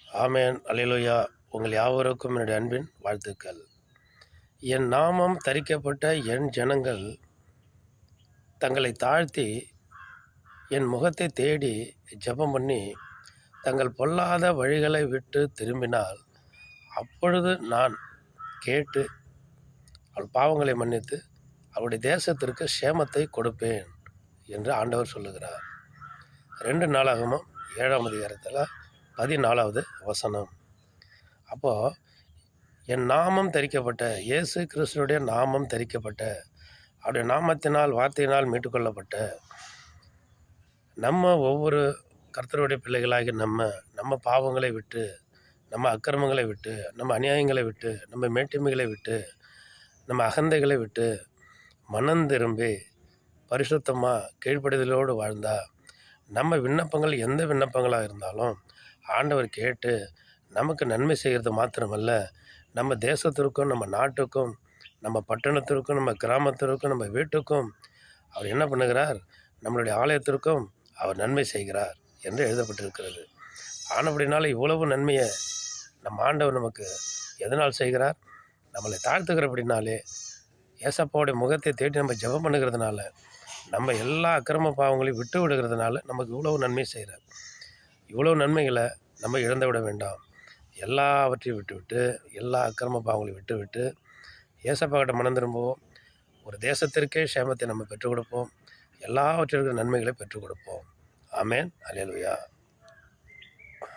ஆமேன். அல்லேலூயா. உங்கள் யாவருக்கும் என்னுடைய அன்பின் வாழ்த்துக்கள். என் நாமம் தரிக்கப்பட்ட என் ஜனங்கள் தங்களை தாழ்த்தி என் முகத்தை தேடி ஜெபம் பண்ணி தங்கள் பொல்லாத வழிகளை விட்டு திரும்பினால், அப்பொழுது நான் கேட்டு அவள் பாவங்களை மன்னித்து அவருடைய தேசத்திற்கு சேமத்தை கொடுப்பேன் என்று ஆண்டவர் சொல்லுகிறார். 2 நாளாகமம் 7ஆம் அதிகாரத்தில் 14வது வசனம். அப்போது என் நாமம் தரிக்கப்பட்ட இயேசு கிறிஸ்துடைய நாமம் தரிக்கப்பட்ட அவருடைய நாமத்தினால் வார்த்தையினால் மீட்டுக்கொள்ளப்பட்ட நம்ம ஒவ்வொரு கர்த்தருடைய பிள்ளைகளாகி நம்ம பாவங்களை விட்டு, நம்ம அக்கிரமங்களை விட்டு, நம்ம அநியாயங்களை விட்டு, நம்ம மேட்டிமைகளை விட்டு, நம்ம அகந்தைகளை விட்டு மனம் திரும்பி பரிசுத்தமாக கீழ்ப்படிதலோடு வாழ்ந்தால், நம்ம விண்ணப்பங்கள் எந்த விண்ணப்பங்களாக இருந்தாலும் ஆண்டவர் கேட்டு நமக்கு நன்மை செய்கிறது மாத்திரமல்ல, நம்ம தேசத்திற்கும் நம்ம நாட்டுக்கும் நம்ம பட்டணத்திற்கும் நம்ம கிராமத்திற்கும் நம்ம வீட்டுக்கும் அவர் என்ன பண்ணுகிறார், நம்மளுடைய ஆலயத்திற்கும் அவர் நன்மை செய்கிறார் என்று எழுதப்பட்டிருக்கிறது. ஆனபடினால இவ்வளவு நன்மையை நம்ம ஆண்டவர் நமக்கு எதனால் செய்கிறார்? நம்மளை தாழ்த்துக்கிறபடினாலே, ஏசப்பாவுடைய முகத்தை தேடி நம்ம ஜெபம் பண்ணுகிறதுனால, நம்ம எல்லா அக்கிரம பாவங்களையும் விட்டு விடுகிறதுனால நமக்கு இவ்வளவு நன்மை செய்கிறார். இவ்வளவு நன்மைகளை நம்ம இழந்து விட வேண்டாம். எல்லாவற்றையும் விட்டுவிட்டு, எல்லா அக்கிரம பாவங்களையும் விட்டுவிட்டு ஏசப்பாக்கிட்ட மனம் திரும்புவோம். ஒரு தேசத்திற்கே சேமத்தை நம்ம பெற்றுக் கொடுப்போம். எல்லாவற்றிற்கும் நன்மைகளை பெற்றுக் கொடுப்போம். ஆமேன். அல்லேலூயா.